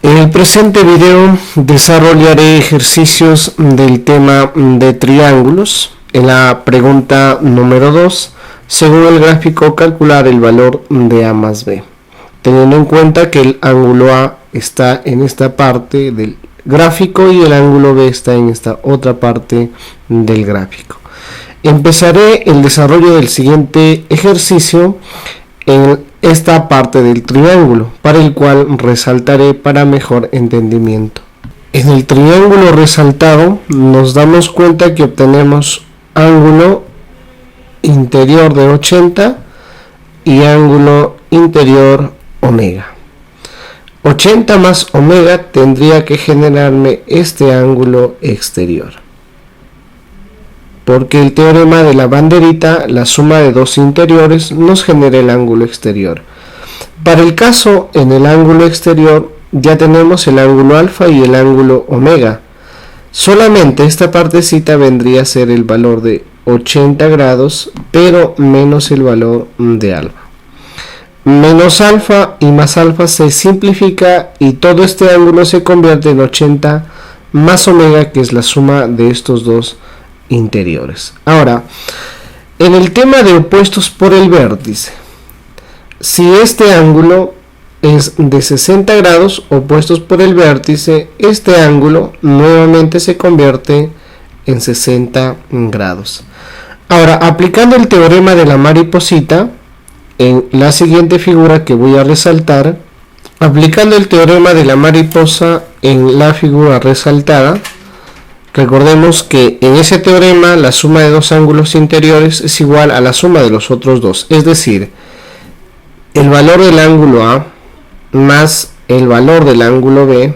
En el presente video desarrollaré ejercicios del tema de triángulos. En la pregunta número 2, según el gráfico, calcular el valor de A más B. Teniendo en cuenta que el ángulo A está en esta parte del gráfico y el ángulo B está en esta otra parte del gráfico. Empezaré el desarrollo del siguiente ejercicio en esta parte del triángulo, para el cual resaltaré para mejor entendimiento. En el triángulo resaltado nos damos cuenta que obtenemos ángulo interior de 80 y ángulo interior omega. 80 más omega tendría que generarme este ángulo exterior, porque el teorema de la banderita, la suma de dos interiores, nos genera el ángulo exterior. Para el caso en el ángulo exterior ya tenemos el ángulo alfa y el ángulo omega. Solamente esta partecita vendría a ser el valor de 80 grados, pero menos el valor de alfa. Menos alfa y más alfa se simplifica y todo este ángulo se convierte en 80 más omega, que es la suma de estos dos interiores. Ahora, en el tema de opuestos por el vértice, si este ángulo es de 60 grados opuestos por el vértice, este ángulo nuevamente se convierte en 60 grados. Ahora, aplicando el teorema de la mariposita en la siguiente figura que voy a resaltar, aplicando el teorema de la mariposa en la figura resaltada, recordemos que en ese teorema la suma de dos ángulos interiores es igual a la suma de los otros dos, es decir, el valor del ángulo A más el valor del ángulo B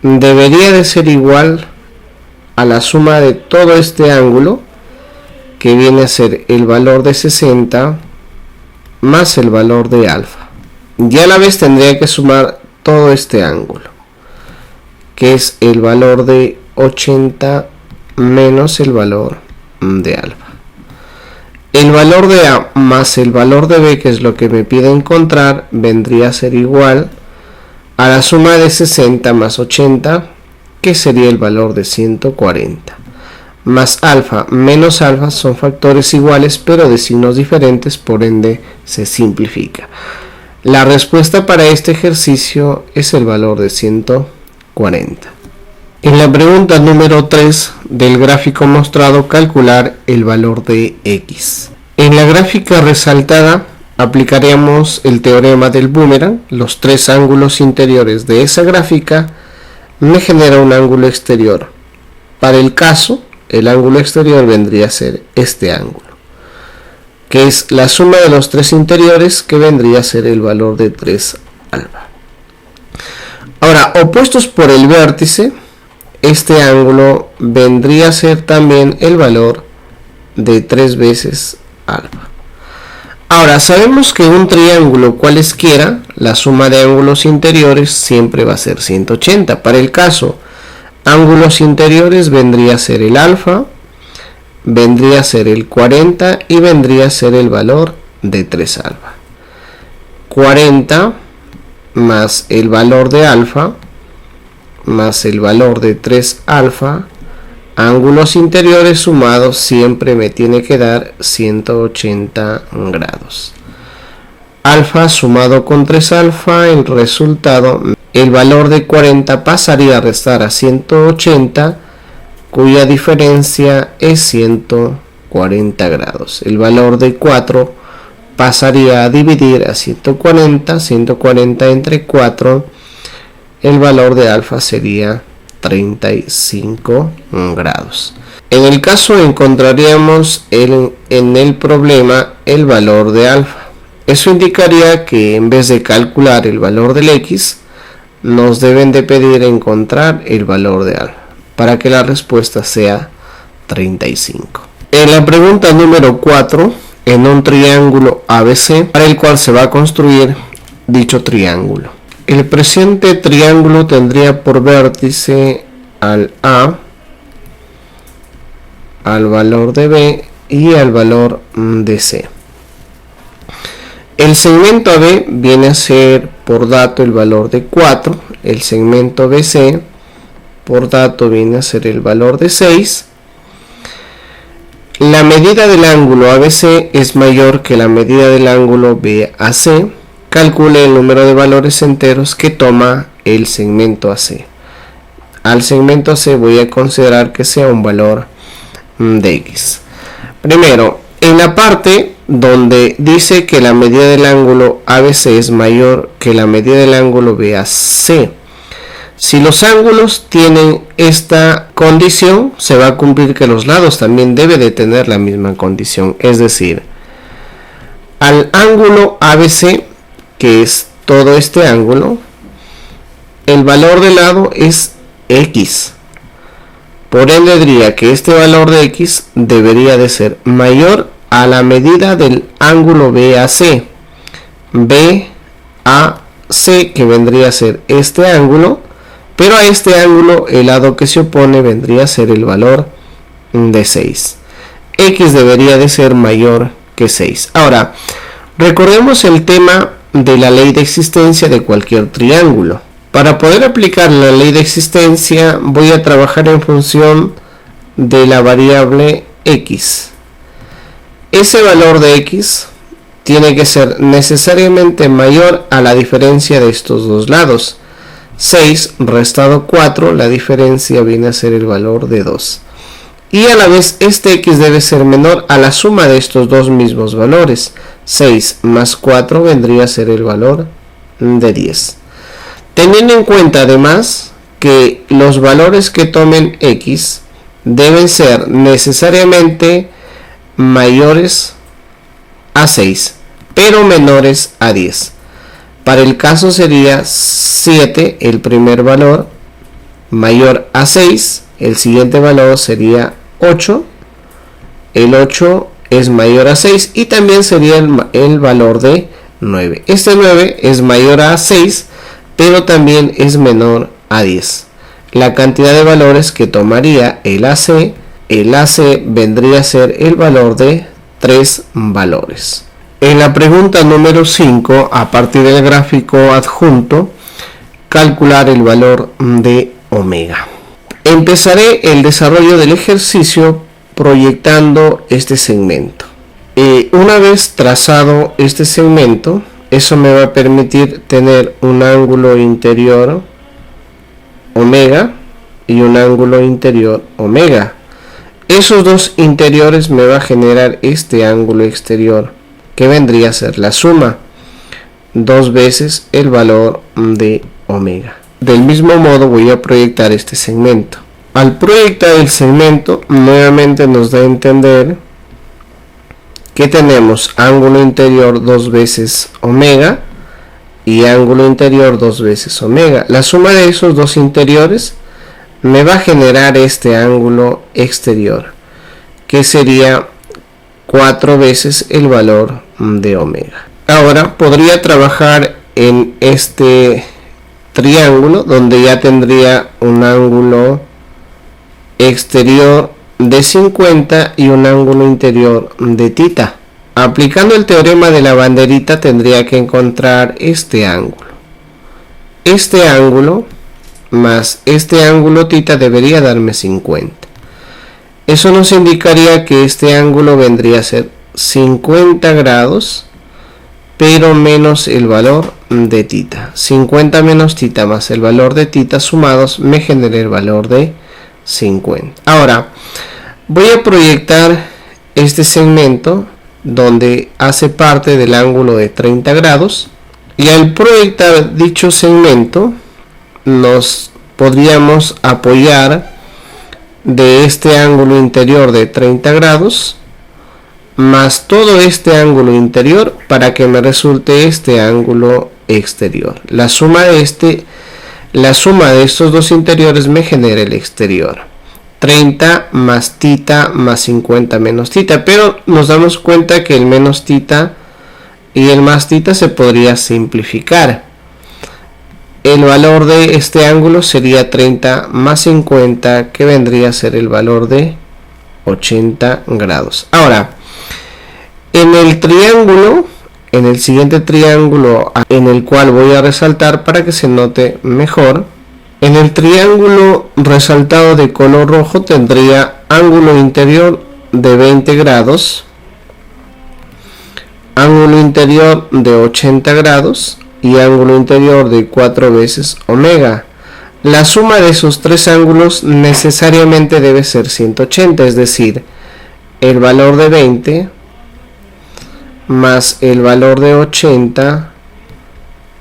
debería de ser igual a la suma de todo este ángulo, que viene a ser el valor de 60 más el valor de alfa. Y a la vez tendría que sumar todo este ángulo, que es el valor de 80 menos el valor de alfa. El valor de A más el valor de B, que es lo que me pide encontrar, vendría a ser igual a la suma de 60 más 80, que sería el valor de 140. Más alfa menos alfa son factores iguales pero de signos diferentes, por ende se simplifica. La respuesta para este ejercicio es el valor de 140. En la pregunta número 3 del gráfico mostrado, calcular el valor de X. En la gráfica resaltada aplicaremos el teorema del boomerang. Los tres ángulos interiores de esa gráfica me genera un ángulo exterior. Para el caso, el ángulo exterior vendría a ser este ángulo, que es la suma de los tres interiores, que vendría a ser el valor de 3 alfa. Ahora, opuestos por el vértice, este ángulo vendría a ser también el valor de 3 veces alfa. Ahora, sabemos que un triángulo cualesquiera, la suma de ángulos interiores siempre va a ser 180. Para el caso, ángulos interiores vendría a ser el alfa, vendría a ser el 40 y vendría a ser el valor de 3 alfa. 40 más el valor de alfa más el valor de 3 alfa, ángulos interiores sumados siempre me tiene que dar 180 grados. Alfa sumado con 3 alfa, el resultado, el valor de 40 pasaría a restar a 180, cuya diferencia es 140 grados. El valor de 4 pasaría a dividir a 140, 140 entre 4, el valor de alfa sería 35 grados. En el caso encontraríamos en el problema el valor de alfa. Eso indicaría que en vez de calcular el valor del X, nos deben de pedir encontrar el valor de alfa, para que la respuesta sea 35. En la pregunta número 4, en un triángulo ABC, para el cual se va a construir dicho triángulo. El presente triángulo tendría por vértice al A, al valor de B y al valor de C. El segmento AB viene a ser por dato el valor de 4, el segmento BC por dato viene a ser el valor de 6. La medida del ángulo ABC es mayor que la medida del ángulo BAC. Calcule el número de valores enteros que toma el segmento AC. Al segmento AC voy a considerar que sea un valor de X. Primero, en la parte donde dice que la medida del ángulo ABC es mayor que la medida del ángulo BAC, si los ángulos tienen esta condición, se va a cumplir que los lados también deben de tener la misma condición. Es decir, al ángulo ABC, que es todo este ángulo, el valor del lado es X. Por ende, diría que este valor de X debería de ser mayor a la medida del ángulo BAC. BAC, que vendría a ser este ángulo, pero a este ángulo el lado que se opone vendría a ser el valor de 6. X debería de ser mayor que 6. Ahora, recordemos el tema de la ley de existencia de cualquier triángulo. Para poder aplicar la ley de existencia voy a trabajar en función de la variable X. Ese valor de X tiene que ser necesariamente mayor a la diferencia de estos dos lados. 6 restado 4, la diferencia viene a ser el valor de 2. Y a la vez este X debe ser menor a la suma de estos dos mismos valores. 6 más 4 vendría a ser el valor de 10. Teniendo en cuenta además que los valores que tomen X deben ser necesariamente mayores a 6, pero menores a 10. Para el caso sería 7 el primer valor, mayor a 6, el siguiente valor sería 8, el 8 es mayor a 6 y también sería el valor de 9. Este 9 es mayor a 6, pero también es menor a 10. La cantidad de valores que tomaría el AC vendría a ser el valor de 3 valores. En la pregunta número 5, a partir del gráfico adjunto, calcular el valor de omega. Empezaré el desarrollo del ejercicio proyectando este segmento. Una vez trazado este segmento, eso me va a permitir tener un ángulo interior omega y un ángulo interior omega. Esos dos interiores me va a generar este ángulo exterior, que vendría a ser la suma, 2 veces el valor de omega. Del mismo modo voy a proyectar este segmento. Al proyectar el segmento, nuevamente nos da a entender que tenemos ángulo interior 2 veces omega y ángulo interior 2 veces omega. La suma de esos dos interiores me va a generar este ángulo exterior, que sería 4 veces el valor de omega. Ahora podría trabajar en este triángulo donde ya tendría un ángulo exterior de 50 y un ángulo interior de tita. Aplicando el teorema de la banderita tendría que encontrar este ángulo. Este ángulo más este ángulo tita debería darme 50. Eso nos indicaría que este ángulo vendría a ser 50 grados, pero menos el valor de tita. 50 menos tita más el valor de tita sumados me genera el valor de 50. Ahora voy a proyectar este segmento donde hace parte del ángulo de 30 grados, y al proyectar dicho segmento nos podríamos apoyar de este ángulo interior de 30 grados más todo este ángulo interior para que me resulte este ángulo exterior. La suma de estos dos interiores me genera el exterior. 30 más tita más 50 menos tita, pero nos damos cuenta que el menos tita y el más tita se podría simplificar. El valor de este ángulo sería 30 más 50, que vendría a ser el valor de 80 grados. Ahora, en el triángulo en el siguiente triángulo en el cual voy a resaltar para que se note mejor. En el triángulo resaltado de color rojo tendría ángulo interior de 20 grados, ángulo interior de 80 grados y ángulo interior de 4 veces omega. La suma de esos tres ángulos necesariamente debe ser 180, es decir, el valor de 20 más el valor de 80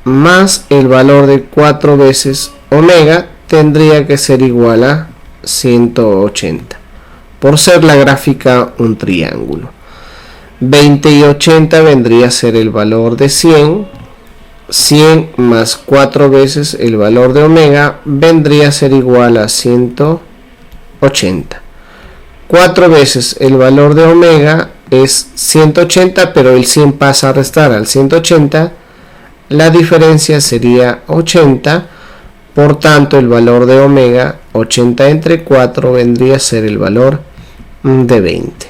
más el valor de 4 veces omega tendría que ser igual a 180, por ser la gráfica un triángulo. 20 y 80 vendría a ser el valor de 100, 100 más 4 veces el valor de omega vendría a ser igual a 180. 4 veces el valor de omega es 180, pero el 100 pasa a restar al 180, la diferencia sería 80, por tanto el valor de omega, 80 entre 4, vendría a ser el valor de 20.